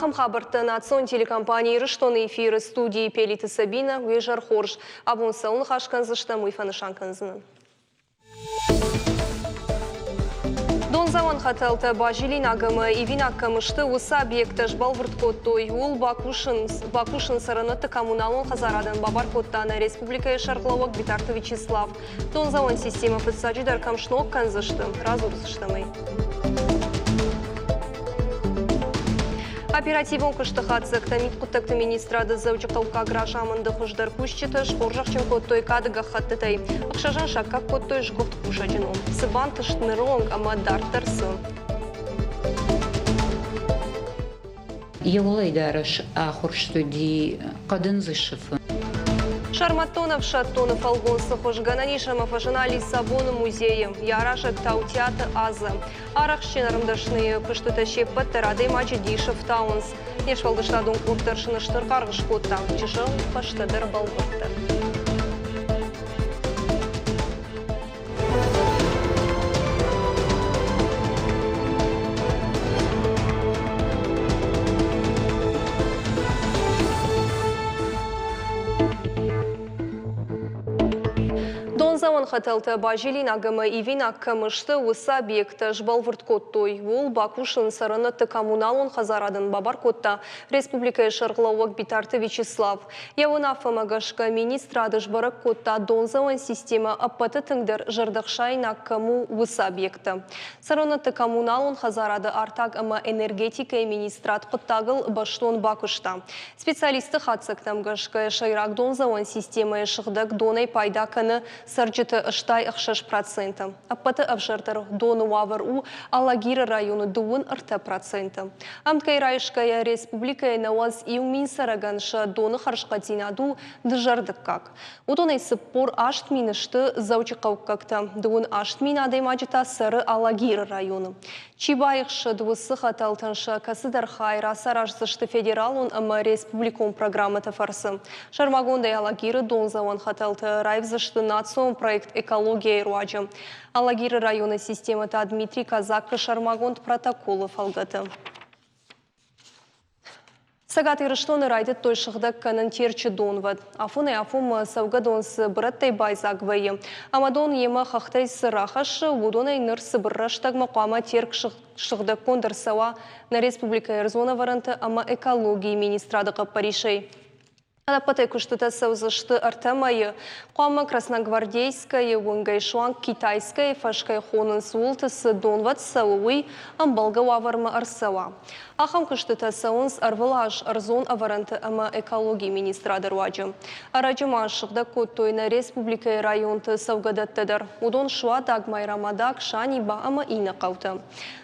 Ахам хабарты национ телекомпании Рыштоны эфиры студии Пелиты Сабина, Уежар Хорж, Абун Саун Хашканзышта Муйфаны Шанканзын. Дон заван хаталта бажилин агамы и винак камышты уса объекта жбалвырт коттой ул Бакушин сараныты коммуналон хазарадан бабар коттаны республика Шаркловок Битарты Вячеслав. Дон заван система подсаджидар камшнок канзышты, разурсыштамый. Оперативон кыштыхатсы ктамит куттакты министрады заучықалка гражамынды хуждар кушчеты шқоржақчын коттой кадыға хаттытай. Ақшажан шакка коттой жғыфт кушаджыну. Сыбан тыштнырон ама дартарсы. Евлай дарыш ахурштуди кадынзышыфы. Шарматтонов, Шаттонов, Алгонсы, Хошгананишамов, Ажинали, Сабоны, музеи, Ярашек, Таутяты, Азы. Арахщинарымдашные кыштытащи паттарады мачи Дишев, Таунс. Нешвалдыштадун куртаршыны штыркаргыш котта. Чышыл паштадыр балбырты. Заван хаталта бажилин агамы ивин аккамышты уса объекта жбалвырт коттой. Ул Бакушин сараныты коммуналон хазарадын бабар котта республика Шаркловок Битарты Вячеслав. Явына фамагашка министрады жбарак котта дон заван система аппаты тыңдыр жырдықшайын аккаму уса объекта. Сараныты коммуналон хазарады артак ама энергетика и министрат коттагыл баштон Бакушта. Специалисты хатсактам гашка шайрак дон заван система шыхдак донай пайдаканы Сарджиты ыштай 6%. Аппаты авжартар дону вавар у Алагира району дуын 1%. Амткай райшкая республика наваз иумин сараганша доны харшкатинаду дыжардык как. Утонай сыппор ашт минышты заучықау какта. Дуын ашт мин адаймаджита сары Алагира району. Чибайықшы дуысы хаталтанша касыдар хайра саражзышты федералун ама республикон программата фарсы. Шармагондай Алагиры дон заван хаталты райвзышты национ проект «Экология и руаджа». Алагиры района системата Дмитрий Казак Шармагонд протоколы фалгаты. Сагаты рыштоны райдет той шыхдак канын терчі донвад. Афуны афум саугадонс браттай байзагвайы. Амадон ема хахтай сырахашы, удонай ныр сыбырраштаг мақама терк шыхдак кондырсава на республика Эрзона варанты ама экологии министрадыға паришей. Адапатай куштыта саузышты артамайы, қуама красногвардейская, унгайшуан китайская, фашкай хонын суылтысы донват сауы, амбалга ваварма арсава. Ахам куштыта саунс арвалаш арзон аваранты ама экологии министрады руаджы. Араджыма шықда коттойна республика районты саугадаттадар. Удон шуа дагмайрамадак шаниба ама ина қауты.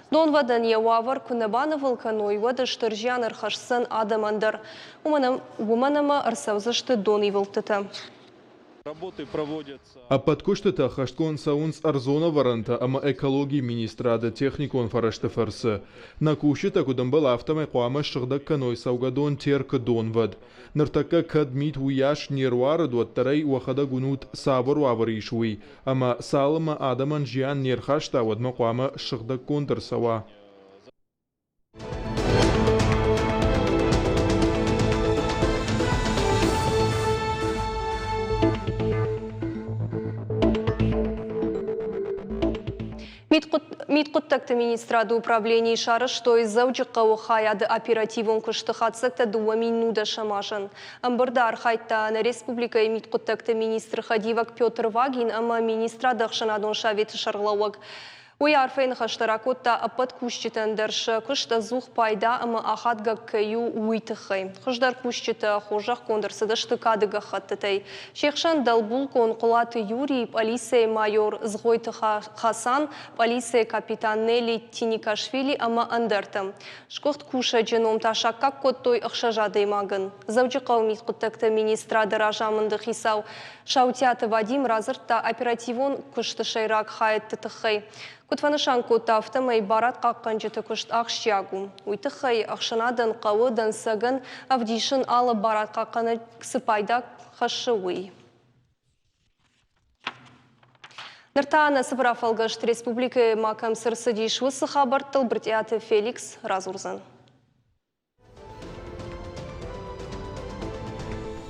Донвадан явавар күнабаны вулканой вады штыржян архашсын адамандар. Уманама арсаузышты доны вылтыты. Работы проводятся. А под куштыта хашткон саунс арзона варанта ама экологии министрада техникон фарашты фарсы. На кушыта кудамбал автомай қуама шығдак каной саугадон терка донвад. Ныртака кадмит уяш нервары дуаттарай уахада гунут сабыр ваваришуй. Ама салыма адаман жиан нерхашта вадма қуама шығдак контр сава. Миткуттакты министрады управления шары, что из заучыққауы хаяды оперативон күшті қатсықта дуа минуда шамашын. Амбырда архайтта на республика и миткуттакты министр Хадивак Петр Вагин, ама министрады ақшанадон шаветі шарлауак. Уй арфейн хаштаракотта апат кушчитандерш кушта зух пайда ама ахатга каю уйтыхай. Хуждар кушчита хожах кондырсыдышты кадыга хаттытай. Шехшан далбул кон кулаты Юрий, полиция майор Згойтыха Хасан, полиция капитан Нелли Тиникашвили ама андертам. Шкохт куша дженом таша как коттой ахшажады маган. Завджықау миткуттакты министрады ражамынды хисау. Шаутяты Вадим разыртта оперативон кушты шайрак хайт тытыхай. Кутванышан кота автомай барат қаққан жеті күшт ақшягу. Уйтықай ақшынадан қауыдан сағын авдишын алы барат қаққаны ксыпайда қашыуый. Ныртааны сыпырафалғышт республика макам сырсы дейшуысы хабарттыл біртеяты Феликс Разурзан.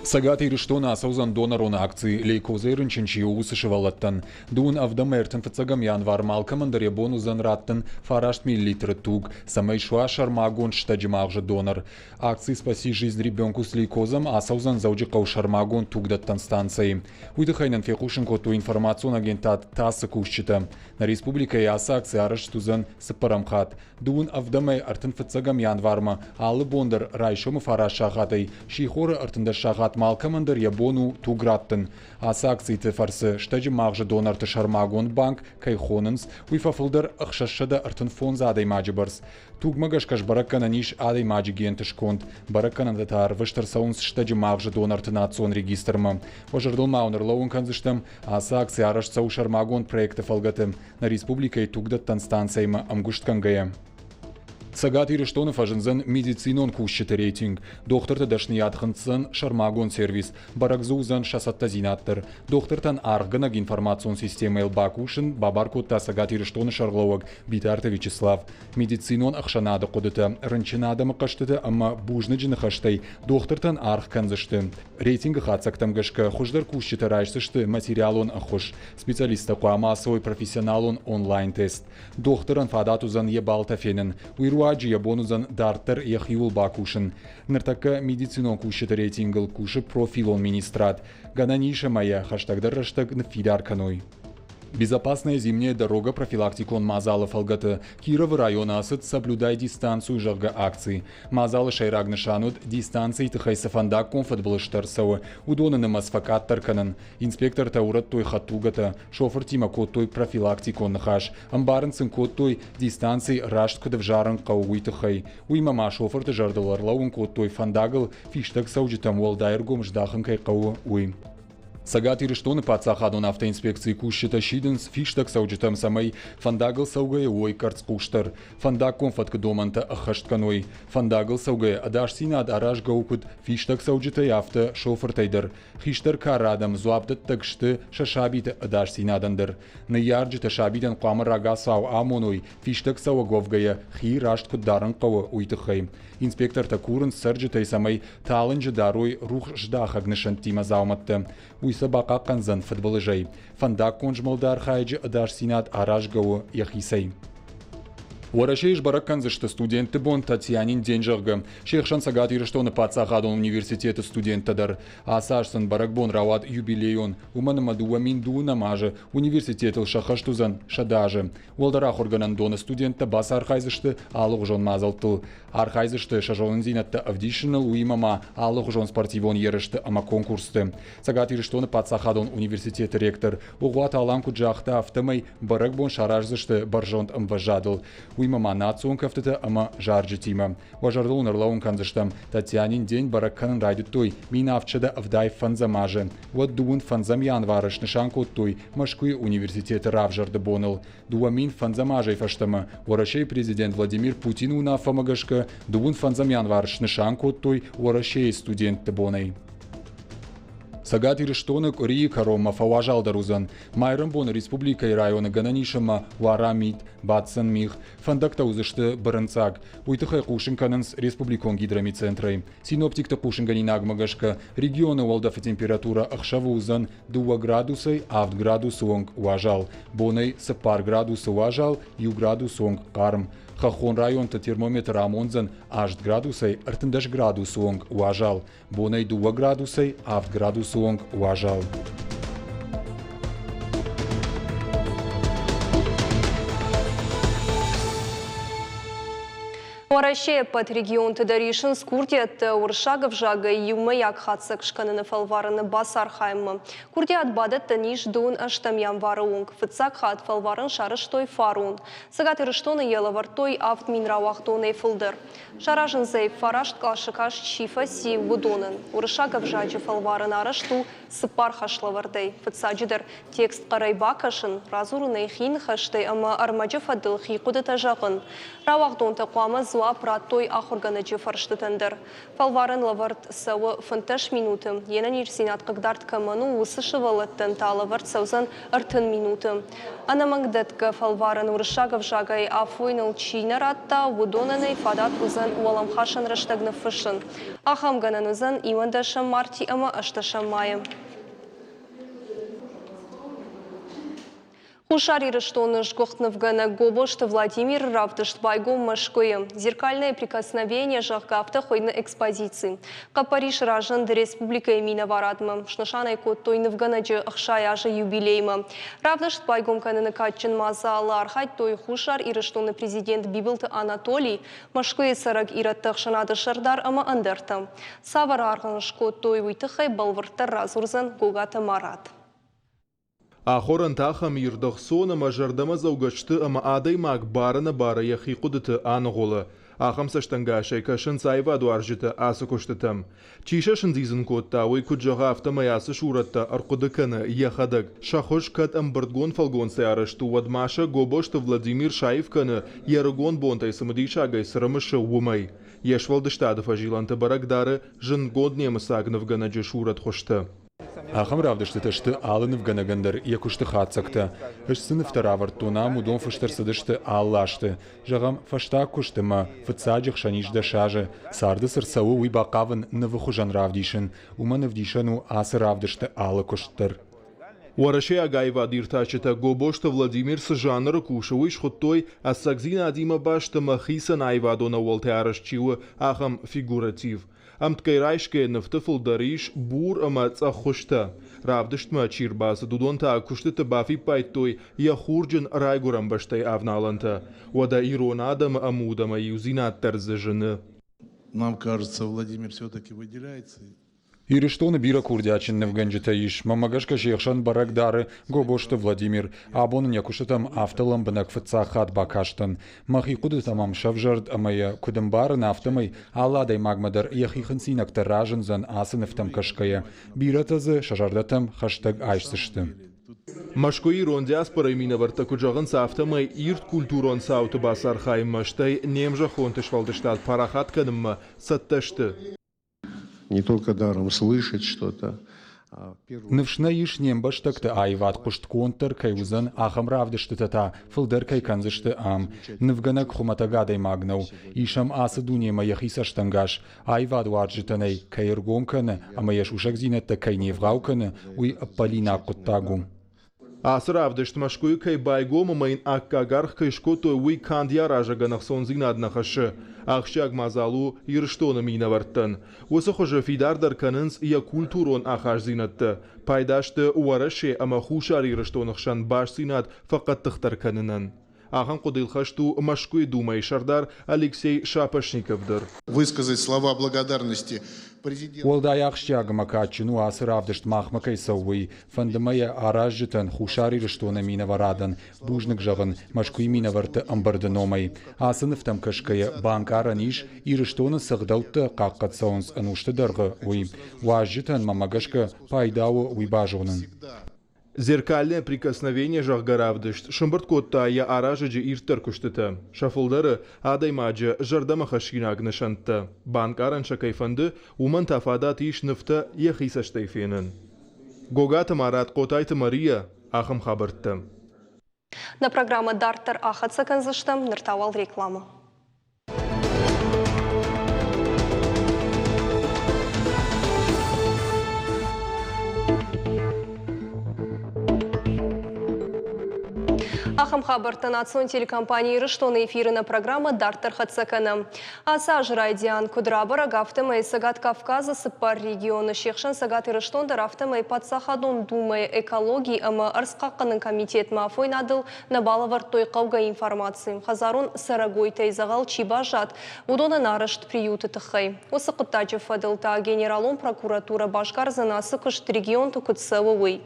Сагат ириштона асаузан донорон акции лейкозерин чинчиусы шивалаттан. Дун авдамертен фацагам январ малкамандар ябонузан раттан фарашт миллилитра туг. Самой шуа шармагон штаджимагжа донор. Акции «Спаси жизнь ребенку с лейкозом» асаузан заудикау шармагон туг даттан станции. Уйдыхайнан фекушин коту информацион агентат тасы кушчита. На республика яса акции араштузан сыпарамхат. Дун авдамай артын фацагам январма. Алы бондар райшому фараш шахатай. Шихоры артында шахат малкамандар ябону туграттын. Аса акциите фарсы штаджи мағжы донарты шармагон банк кайхонынс уйфафылдар ақшашшада артын фон задай маджибарс. Тугмагаш каш бараккана ниш адай маджи гентыш конт. Бараккана датар выштар саунс штаджи мағжы донарты национ регистрма. Ожардыл маунер лоун канзыштам аса акции араш цау шармагон проекты фалгатым. На республика и тугдаттан станцияйма амгушт кангая. Сагат ириштонов ажынзан медицинон кушчыты рейтинг. Докторты дашны ятхынцын шармагон сервис. Баракзузан шасатта зинаттыр. Доктортан аргынаг информацион система элбакушын бабаркотта сагат ириштоны шарглауаг Битарта Вячеслав. Медицинон ахшанады қодыты. Рынчынады мықаштыты, амма бужны жыны хаштай. Доктортан арг канзышты. Рейтингі хатсактам гашка хуждар кушчыты райшсышты материалон ахуш. Специалиста куамасовой профессионалон онлайн-тест. Докторан фадатузан ебалта фенен. Уируаджи ябонузан дартер яхиул бакушин. Нартака медицинон кушчыты рейтингл куши профилон министрат. Гананиша моя хаштагдар раштаг нфидарканой. Безопасная зимняя дорога профилактикон Мазалы Фалгаты. Киров район асыт соблюдай дистанцию жарга акции. Мазалы шайрагны шанут дистанции тыхайса фандак конфатблыштарсауы. Удонаны масфакат тарканын. Инспектор таурат той хатугата. Шофер тима код той профилактикон нахаш. Амбарынсын код той дистанции рашт кыдыв жарын қаугуй тыхай. Уймама шофер ты жардыларлауын код той фандагыл фиштаг саужитам уалдайргом ждахын кай қауы уй. Сагат ириштоны пацахадон автоинспекции кушчыта шиденс фиштак сауджитам самай фандагыл саугая ой карц куштар. Фандак конфатка доманта ахаштканой. Фандагыл саугая адаш синад араш гаупыд фиштак сауджита яфта шофер тайдер. Хиштар карадам зуабдат такшты шашабита адаш синадандыр. На ярджита шабитан қамыр рага сау амоной фиштак сауаговгая хи рашт кударан қауы уйтыхай. Инспектор такурын сырджитай самай талынжы дарой рух ждахагнышан тима зауматты. Уйсабака канзан футболыжай. Фандак конжмалдар хайджи адаш синад араш гау яхисай. Уарашейш баракканзышты студенты бон Татьянин денжарга. Шейхшан сагат ириштоны пацахадон университеты студенттадар. Асашсын баракбон рават юбилейон. Уманамадуа минду намажы. Университетыл шахаштузан шадажы. Уалдарах органан доны студентта бас архайзышты алых жон мазалтыл. Архайзышты шажолын зинатты авдишинал уимама алых жон спортивон ерышты ама конкурсты. Сагат ириштоны пацахадон университеты ректор. Угуат аламку джахта автомай баракбон шаражзышты баржонт амважадыл. Уймама национ кафтата ама жарджи тима. Важардыл нарлаун канзыштам. Татьянин день баракканын райдут той. Мина авчада авдай фанзамажы. Вот дуун фанзам январыш нышанку той. Машкуй университеты равжарды боныл. Дуамин фанзамажай фаштама. Уарашей президент Владимир Путин уна фамагашка. Дуун фанзам январыш нышанку той. Уарашей студент бонай. Сагат ириштоны Кории Карома фаважал дарузан. Майрам бон республика и районы гананишама Варамит, Батсан Мих, фандакта узышты Баранцаг. Уйтыхай Кушинкананс республикон гидромицентрой. Синоптик-то Кушинганинаг магашка. Регионы Уалдафа температура Ахшаву узан 2 градусай, авт градус онг уважал. Бонай сапар градус уважал, ю градус онг карм. Хахон районта термометр амонзан 8 градусай, артындаш градус онг уважал. Бонай 2 градусай, авт градус онг уважал. Уарашей под регион Тадаришин скурдият уршагов жага юмаяк хатсак шкананы фалвараны басар хайма. Курдият бадат таниш дун аштамян варунг. Фыцак хат фалварын шарыштой фарун. Сагат ириштоны елавартой авт минравахтоны фылдыр. Шаражын зей фарашт кашыкаш чифа си вудонын. Уршагов жаджи фалварын арашту сыпар хашлавардай. Фыцаджидер текст карайбакашын разурыны хин хаштай ама армаджи фадыл хи кудыта жағын. Равахтон тақуамы зуа бала пратой ахорганы жефарштытындыр. Фалварын лаварт сауы фынташ минуты. Енен ерсинат қығдарт каману усы шывалыттын талаварт саузан ыртын минуты. Анамаңдытка фалварын урышагов жагай афойныл чийнар атта удонаны фадат узан уаламхашын раштагны фышын. Ахамганын узан ивандашам марти ама ашташам майым. Хушари Рыштоныш Гохтновгана Гобошта Владимир Равдышт Байгом Машкоем. Зеркальное прикосновение жахгавта хойны экспозиции. Капариш ражан до республика Эмина Варадма. Шнашанай кот тойнывгана же ахшаяжа юбилейма. Равдышт Байгом кананы катчын мазала архайт той Хушар и Рыштоны президент Бибилты Анатолий. Машкое сараг ираттах шанады шардар ама андартам. Савар арғыныш кот той уйтыхай балвырттар разурзан Гогата Марат. Ахоран тахам ирдах сона мажардама заугачты ама адай мак барана бара яхи кудыты анголы. Ахам саштангашай кашын сайва дуаржыты асы куштытым. Чишашын дизын котта уй куджага автомаясы шуратта аркудыканы яхадык. Шахош кат амбырдгон фалгон сярышту вадмаша Гобошты Владимир Шаевканы ярыгон бонтай самадишагай сырымышы умай. Ешвалдыштадыфа жиланты барагдары жын год немысагнывгана же шурат хошты. Ахам равдышты ташты алынып ганагандыр якушты хатсакты. Эшсыны вторавартуна мудон фаштарсыдышты аллашты. Жагам фашта куштыма, фыцаджих шаниш дашажы. Сарды сырсауы уйбақавын навыхужан равдишын. Уманы вдишану асы равдышты алы куштыр. Уарашей Агайва диртачета Гобошта Владимир Сажаныр кушауиш хуттой ассагзина адима башта махиса найвадона волтеарашчиуы ахам фигуратив. Амткай райшке нафтыфыл дариш бур ама цахушта. Равдыштма чирбасы дудонта куштыты бафи пайтой я хурджин райгурам баштай авналанта. Вада иронадам амудама юзинат тарзажыны. Нам кажется, Владимир все-таки выделяется. Ириштоны бира курдячин невгенджитаиш, мамагашка шехшан барагдары, Гобошты Владимир, абонын якушытам автолам бынак фыцахат бакаштын. Махи куды тамам шавжард амая кудымбарын автомай, аладай магмадар яхихын синакты ражын зан асыныфтам кашкая. Биратазы шажардатам хаштаг айшсышты. Машкои рон диаспора имина варта куджагын сафтамай ирт культурон сауты басар хайм маштай немжа хонтыш валдыштат парахат канымма сатташты. Не только даром слышать что-то. Нывшна иш нембаштакты айват кушт контр кайузан ахам равдышты тата, фылдыр кайканзышты ам. Нывганак хуматагадай магнау, ишам асы дунема яхисаштангаш, айват варджитанай кайыргомканы, амаяш ушак зинетта кайневгауканы, уй аппалина куттагу. Асравдышт машкой кай байгома майн аккагарх кайшкото уй кандия ражаганах сонзинаднахашы. Ахшаг мазалу ирштона мина варттан. Осы хожа фидардар канынс я культурон ахаш зинатты. Пайдашты уараше ама хушар ирштонахшан баш зинат фақат тахтар канынан. Ахам кудылхашту машкой думай шардар Алексей Шапошниковдыр. Высказать слова благодарности президенту. Уолдай ахшяга макачину асы равдышт махмакай сауи, фандамая аражжитан хушари рыштона мина варадан, бужнык жагын машкуй мина варты амбардыномай. Асыныфтам кашкая банкараниш и рыштона сагдауты каккат саунс анушты даргы уи. Уажжитан мамагашка пайдауы уйбажугнын. Зеркальное прикосновение жахгаравдышт. Шымбырткотта я аражыджы иртер куштыты. Шафылдары адаймаджы жардама хашкинаг нышантты. Банкаран шакайфанды уман тафадат иш ныфты яхисаштайфенын. Гогата Марат Котайты Мария ахым хабыртты. На программа Дартер ахатса канзыштам ныртавал реклама. Ахам хабарта национ телекомпании Рыштоны эфирына программа Дартер хатсакана. Аса жрайдиан кудрабара гафтамай сагат Кавказа сыпар регионы шехшан сагат Рыштонда рафтамай подсахадон думай экологии ама арскакканын комитет мафой надыл на балавар той кавга информации. Хазарун сарагой тайзагал чибажат удона нарышт приюты тахай. Осы кыттачы фадылта генералон прокуратура башкар занасы кышт регион тукытсывы.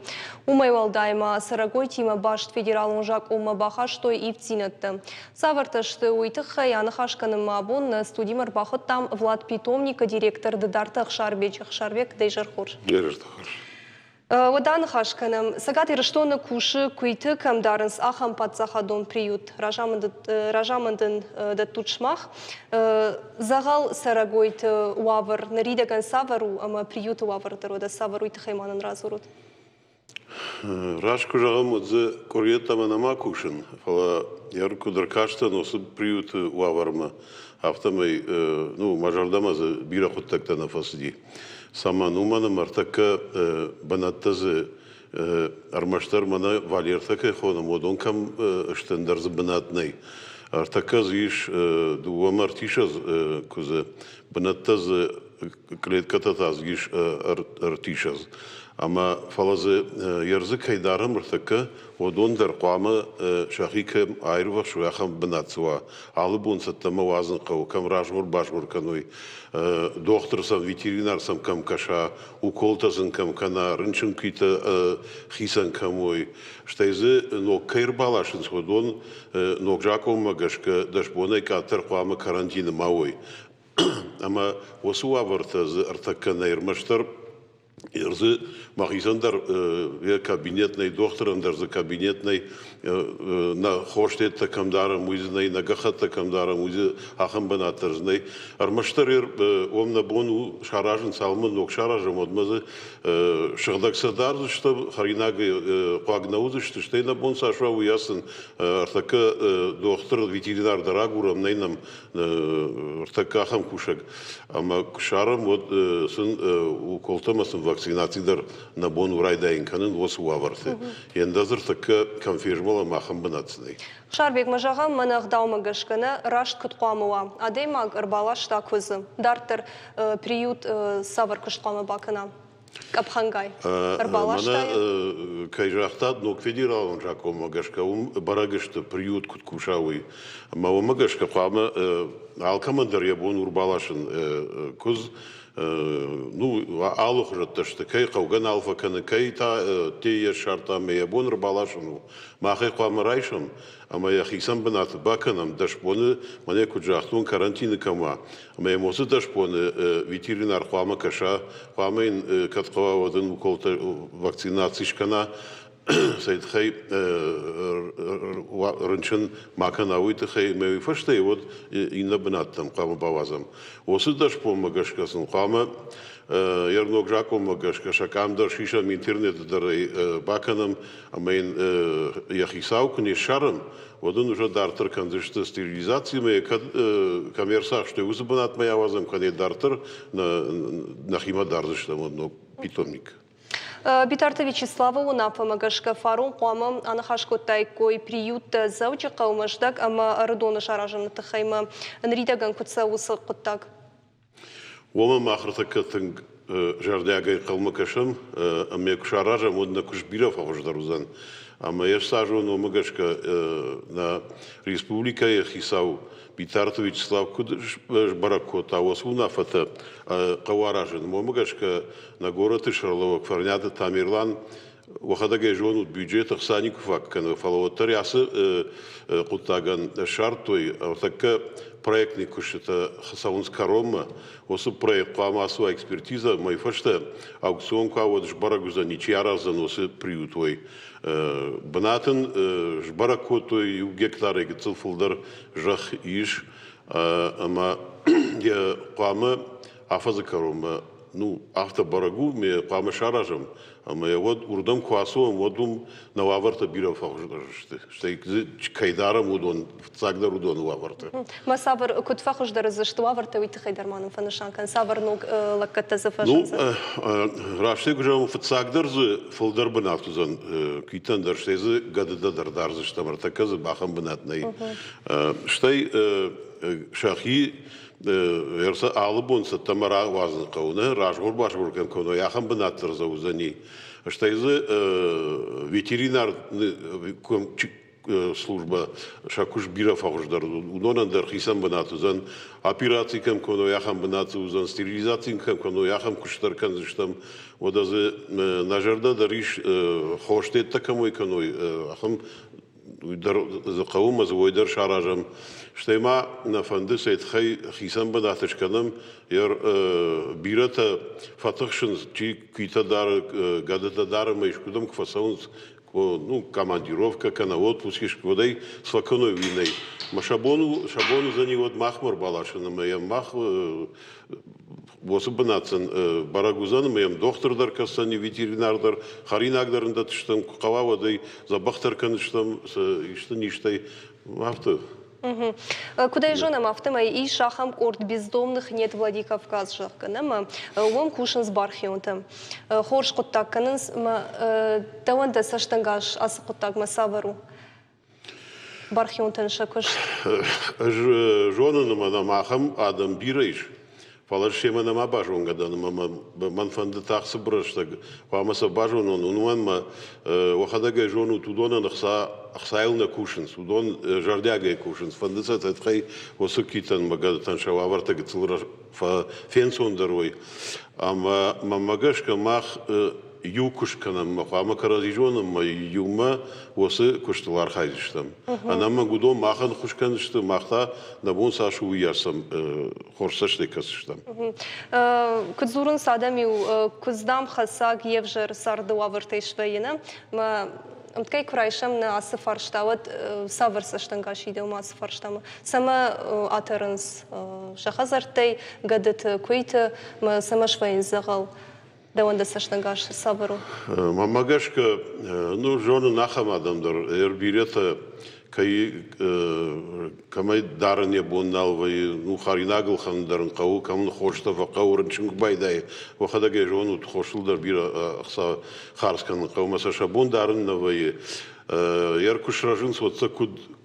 Умай валдайма сарагой тима башт федералон жак бахаш той и вцинатты. Савартышты уйтыхай анахашканым мабун на студимар бахот там Влад Питомника, директор Дедартах Шарбечих Шарбек Дейжархур. Водан хашканам, сагати раштона куши, куйты камдаранс ахам пацахадон приют, ражамандын да тучмах, загал сарагойт уавар, наридаган савару, ама приют уавар да савару и тхайманан разурут. Рашку жағам отзы корьеттама нама кушын, фала ярку дракашта носы приют уаварма, автомай, мажардамазы бира хуттакта нафасыди. Сама нумана мартака банаттазы армаштар мана валертака хона модон кам штендарзы банатнай. Артака зиш дуама артишаз кузы банаттазы клетката зиш артишаз. Ама фалазы ярзы кайдарам артака одон дар қуама шахикам айрва шуяхам банатсуа. Алы бонсаттама вазын қау, кам ражгур башгур каной. Доктор сам ветеринар сам кам каша, уколтазын кам кана, рынчын кита хисан камой. Штайзы ног кайр балашын сходон, ног жаков магашка, дашбонай катар қуама карантины мауой. Ама осу авартазы артака найрмаштар, Ирзы махизандар кабинетный докторандар за кабинетный на хоштет камдара музей на гахата камдара музей ахамбанатарзный армаштарир омна бону шаражен салман нок шаражем одмазы шагдаксадар что харинага пагнаузы что на бон сашва уясын артака доктор ветеринар дарагурам найнам артака хам кушак ама кушарам вот сын уколтамасын вакцинацидар на бон урайда инканын осу аварты. Ендазыр така конфирмала махам банатсынай. Шарбек мажагам манах даумагашкана рашт кыткуамуа. Адеймаг ырбалаш таквызы. Дартер приют савар кыштуама бакана. Капхангай. Ырбалаш Мана кайжахтад нок федералын жако магашка барагышты приют куткушауй. Мау магашка қуама алкамандар ябон урбалашын куз алух жатташты кай қауған алфа каны кай та тее шарта меябон рбалашыну махай қуамы райшым ама яхисан банаты баканам дашпоны мане куджахтун карантины кама ама ямосы дашпоны ветеринар қуамы каша қуамын катқава вадын уколта вакцинацишкана Сайт хай рынчын маканауи хай меви фаштай вот инна банаттам қамы бавазам. Осы даш помагашкасын қамы ярнок жаком магашка шакамдар шишам интернет дар баканам амайн яхисау кне шарам одын уже дартыр кандышты стерилизации ме коммерсах что узы банат моя вазам кане дартыр на хима дардышта модно питомник. Битарта Вячеслава Унапа Магашка Фарун Куама Анахашкотай кой приют заучи каумаждак ама родона шаражан тахайма нридаган кутса усы куттак. Ома махртакатын жардягай калмакашам амек шаража модна кушбиров авождарузан. Ама еш сажу но Магашка на республика Хисау Битарта Вячеслав кудыш баракота осуна фата каваражен Магашка на город Ишарлова кварнята Тамирлан вахадага жонут бюджет Ахсаников аккана фалаватар ясы кутаган шартой така проектный кушета Хасаунска Рома осы проект қамасу экспертиза майфашта аукцион кавадыш барагуза ничьяра заносы приютой Банатын жбаракотой гектары гецилфулдар жах иш ама я қамы афазы карома автобарагу ме қамы шаражам ама я вот урдам квасуам водум на ваварта бира фахждарышты что кайдарам удон цагдар удон ваварта Ма савар кутфахждар зашты ваварта уйты хайдарманым фанышанкан савар ног лакката зафашанза. Рашты гужам цагдар зы фулдар банатузан китан дарштезы гадыда дардарзы штамартаказы бахам банатнай штай шахи Ерса алыбонса тамара вазын қауны, ражғыр башғыр кәм көні яқын бұнаттыр заузани. Штайзы ветеринар служба шакуш бира фағыждар. Унонандар хисан бұнатызан, операции кәм көні яқын бұнатызан, стерилизация кәм көні яқын күштар кәнзіштам. Одазы нажарда дариш хоштетта кәмой көні яқын قوم زويدر شارجم شتيما نفند سيد خيسان بداتش كلام ير بيرتا فتخشن تي كيتا دار гадата дара ما يشكدم كفساونس ну командировка kana отпуск ишкодей сваканой виней ма шабону за него махмар балашын маям мах босыбынатсын барагузаны маям доктордар кастани ветеринардар харинагдарында тыштым кававадай забахтар каныштым иштен иштай авто. Куда и женам автомой и шахам корт бездомных нет Владикавказ жахканам, уом кушан с бархионтом. Хорш коттак канынс таванда саштангаш ас коттак масавару. Бархионтан шакош. Женам она махам адам бирейш. Фалашема на мабажон гадан манфанды таксы брыштаг. Фамаса бажон он унуанма вахадага жону тудона нахса Ахсайлна кушин, судон жардяга кушин, фандыца тетхай осукитан магадатан шававарта гцилра фенсон дарой. Ама мамагашка мах юкушканам махама каразижонам ма юма осы куштылар хайдыштам. Анама гудо махан хушканышты махта набун сашу уярсам хорсашты касыштам. Кудзурун садамиу куздам хасаг евжер сардуа вартейшвейна ма Ткай крайшам на асфарштават саварса штангашиде ма асфарштама. Сама атернс шахазартай гадет куйта ма сама швейн загал даванда саштангаш савару. Мамагашка ну жона нахамадамдар эрбирета кай камай даране бонналвай ну харинагл хандарн кау камн хошта вакаурн чингбайдай вахадаге жону хошулдар бира ахса харскан каумаса шабон дарн навай яркуш ражин соца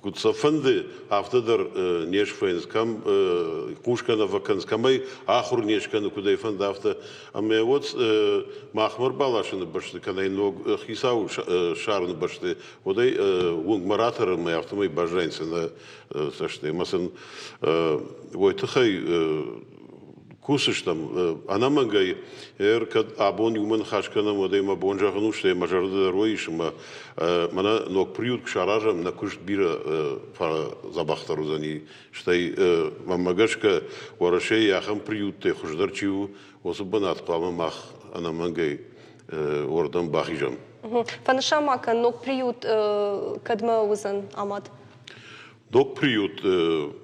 кудсафанды автодар нешфейнс кам кушкана ваканс камай ахур нешкана кудай фанда авто аме вот махмар балашны башты канай ног хисау шарны башты одай унг маратар ме автомай бажайнсы на сашты масан войтахай кусыштам анамагай кад абон юман хашкана модай ма бонжагну ште мажарды роишма мана ног приют к шаражам на куш бира фара забахтару зани штай мамагашка ворашей яхам приют те хуждарчиу особанат пама мах анамагай ордан бахижам Фаншамака ног приют кадма узан амат Док приют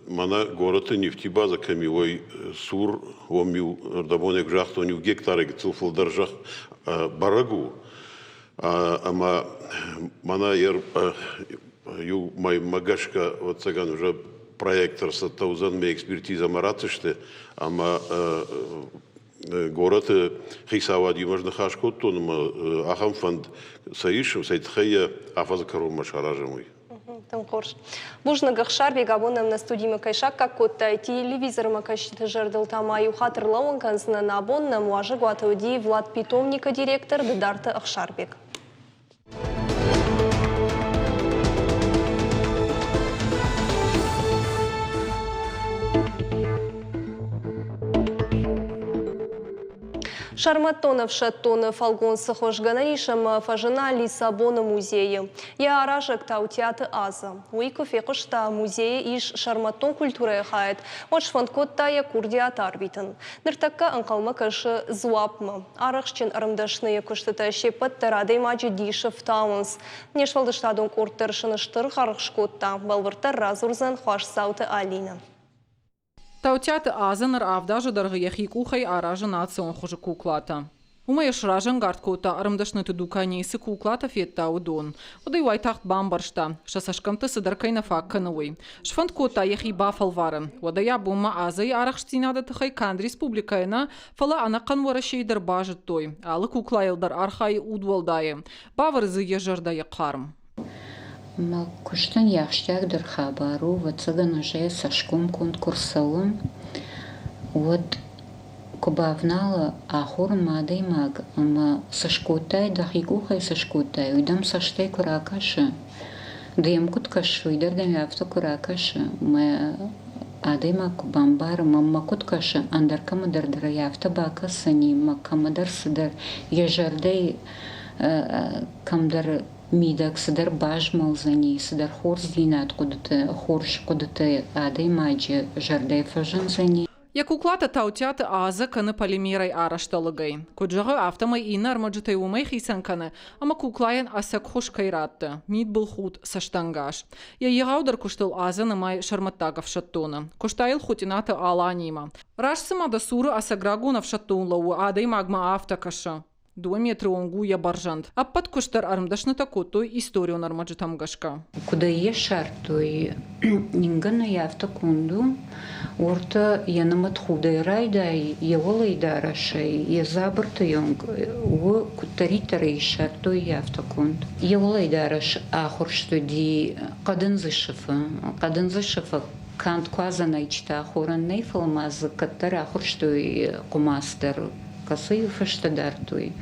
мана гората нефтебаза камилой сур омил дабонек жахтоню гектары гцуфл держах барагу ама мана ер ю май магашка вот цаган уже проектор са таузан ме экспертиза маратышты ама гората хисава димажна хашкоттон ахам фанд саишым сайтхая афазакару машаражамой Корж. Бужна гахшар бегабонам на студии Макайшак, как котта телевизор Макайшита жардал тамаю хатр лаунканс на абоннам уажа гуатауди Влад Питомника директор Дедарта Ахшарбек. Шарматонов шаттонов алгон сахожганаришам фажина Лиссабона музея. Я аражек таутиаты аза. Уйку фекушта музея иш шарматон культура хает. Оч фанкотта я курдиат арбитан. Ныртакка анкалма кашы зуапма. Арахчин арымдашные куштата щепат тарадей маджи дишев таунс. Нешвалдыштадон куртершыныштыр харахшкотта. Балвыртар разурзан хаш сауты Алина. Таутят азанар авдажа даргаяхи кухай аража национ хуже куклата. Умаеш ражан гардкота арымдашны тудуканейсы куклата фетта удон. Удай вайтахт бамбаршта, шасашкамта сыдаркай нафаккануй. Шфанткота яхи бафалвары. Удая бума азай арахштинада тахай кан республикайна фала анакан варашейдар бажыт той. Алы куклайылдар архай удвалдайы. Баварзы ежардайы қарм. Ма куштан яхштяк дар хабару вацаган уже сашком конкурсовым. Вот кубавнала ахур мадай маг, ама сашкотай дахикухай сашкотай, уйдам саштай куракаша. Даем куткашу, уйдар дам яфта куракаша. Ма адай маг кубамбар, мамма куткаша, андар камадар дар яфта бака сани, ма камадар садар, ежардай камдар ميدك صدر باج ملزني صدر خورز دينات خورش قدت عادي ماجي جردي فجن زني Як уклата таутят аза каны полимерай арашталыгай. Коджағы автомай инар маджытай умай хисан каны, ама куклайын асак хош кайратты. Мид был худ саштангаш. Я егаудар куштыл аза намай шарматтагав шаттуна. Куштайл хутината аланима. Рашсыма да суры асаграгунав шаттунлау адай магма автокаша. 2 метра онгу я баржант. А под куштар армдашны такотой историю нармаджытам гашка. Куда ешар, той нингана я автокунду, орта янамат худой райдай, еволай дарашай, я забрта йонг, у кутаритара ешар, той я автокунд. Еволай дараш ахур, что ди кадын зашифа, кант квазана ичта ахуран нейфалмаз, каттар ахур, что кумастер, касыю фаштадартуй.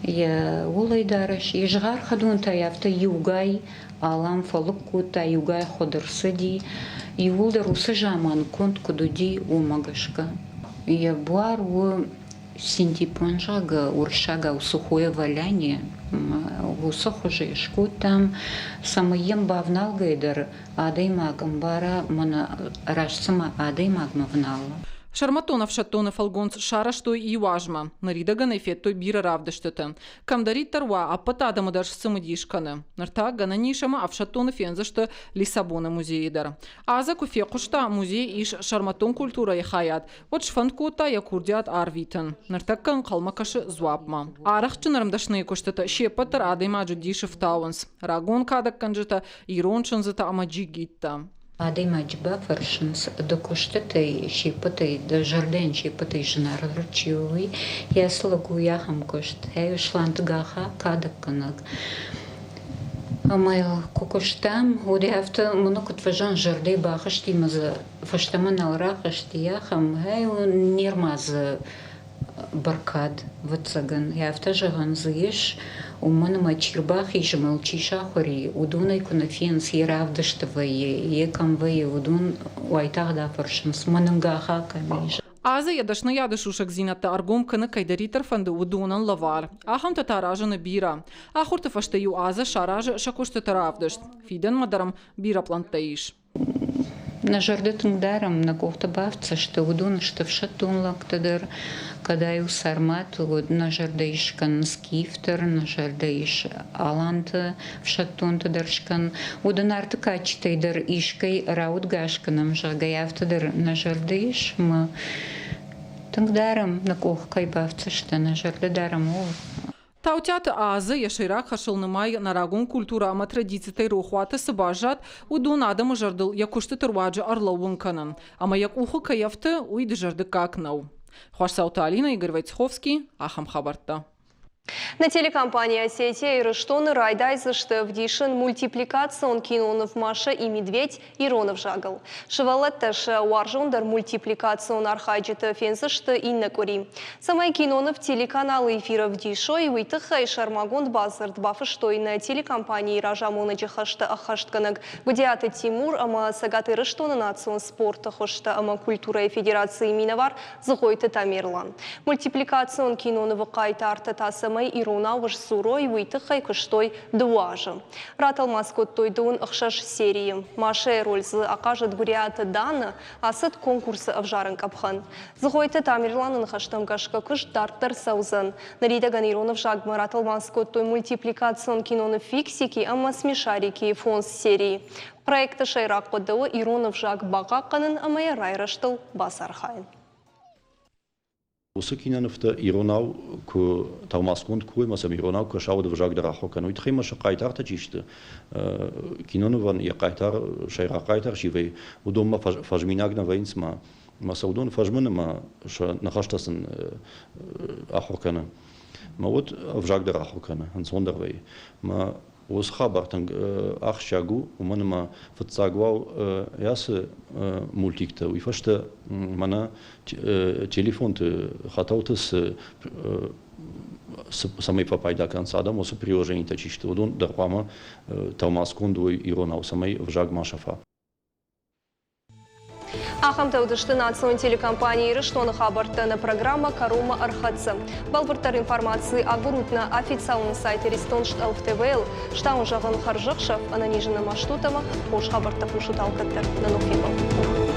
Я улай дараш, я жгар хадун таяфта югай, алам фалукута югай ходырсыди, и улдар усыжаман конт кудуди умагашка. Я буар у синтипонжага уршага у сухое валяние, у сухожешку там самоем бавналгайдар, адай магам бара мана рашсама адай магмавнала. Шарматонов шаттонов алгонс шараштой и важма. Наридаган эфеттой бира равдаштыты. Камдарит тарва аппата адамыдаш сымыдишканы. Нарта гананишама авшаттонов янзашты Лиссабона музейдар. Аза куфе кушта музей иш шарматон культура и хаят. Вот шфанкута якурдиат арвитан. Нартаккан калмакашы зуапма. Арахчы нарымдашны куштыты шепатар адайма джудишев тауанс. Рагон кадакканжыта ирончынзыта амаджи гитта. Адай маджба фаршинс до куштатай шипатай до жарден шипатай жнаррчуй я слагу яхам кушт хей шлант гаха кадакканак амайл кукуштам уди авто монокот важан жардей бахашти маза фаштаман алрахашти яхам хей нирмаз баркад вацаган я автожаган зыеш умана мачирбах и жмалчиша хори удунай кунафиенс еравдаштавае екамвае удун уайтагда фаршинс манангаха камиш Аза ядашны ядышушак зинатта аргом каны кайдаритар фанды удунан лавар. Ахам татаражаны бира. Ахурты фаштаю аза шаражы шакушты таравдышт. Фиден мадарам бира плантаиш. На жардытың дарам на кофта бавца, что удун, что в шатун лактадар, когда и у сармат, на жардаишкан скифтер, на жардаиш аланта, в шатун тадаршкан, удан артыкачтайдар ишкай раут гашканам жагаявтадар на жардаиш, мы так дарам на кохкай бавца, что на жардадарам ол. Таутяты азы яшайрак хашылнымай нарагун культура ама традицитай рухуаты сыбажат удун адамы жардыл якушты тырваджы арлауын канын. Ама як ухы каяфты уйды жарды какнау. Хуашсаута Алина, Игорь Войцеховский, Ахам Хабарта. На телекомпании «Осетия» и Рыштоны райдайзышты в дишин мультипликацион кинонов «Маша и медведь» Иронов жагал. Шевалетташа уаржондар мультипликацион архайджиты фензышты инна кори. Самай кинонов телеканалы эфиров дишой выйтыха и шармагонд базард бафыштой на телекомпании «Ражамона джихашты ахаштканыг». Гудиаты Тимур ама сагаты Рыштоны национ спорта хошты ама культура и федерации миновар зыгойты Тамерлан. Мультипликацион киноновы кайтарты тасымай Иронауыш сурой выйтыхай кыштой дуажы. Ратал маскот тойдун ықшаш серии. Маша рользы акажет гуриаты даны, асыт конкурсы авжарын капхан. Зыгойты Тамерланын хаштамгашка кыш дарттар саузын. Наридаган Иронов жагмы ратал маскот той мультипликацион киноны фиксики, ама смешарики фонс серии. Проекты шайрак кодылы Иронов жаг бағаққанын амая райраштыл басархайн. Осы киноновта Иронау ку Талмаскунд куй масам Иронау ку шауды вжаг дарахока. Ну и тхима ша кайтар тачишты. Кинонован я кайтар шайра кайтар живей. Удома фажминагна вейнсма. Маса удон фажмина ма ша нахаштасын ахокана. Ма вот вжаг дарахокана. Ансондервей. Ма Ос хабартан ахшагу уманма фацагвал ясы мультикта и фашта мана телефон ты хатаутыс самый попайда конца да мосу приложение тачишты удон дарвама Талмаскунду Иронау самый вжаг машафа. Ахамта удышты национ телекомпании Рыштоны хабартаны программа «Карума Архатсы». Балбыртар информации агурутна официальный сайт Ристоншт ЛФТВЛ, штаун жағын харжықшав, ананижіні маштутама, хош хабарта пушут алкаттар на нухибал.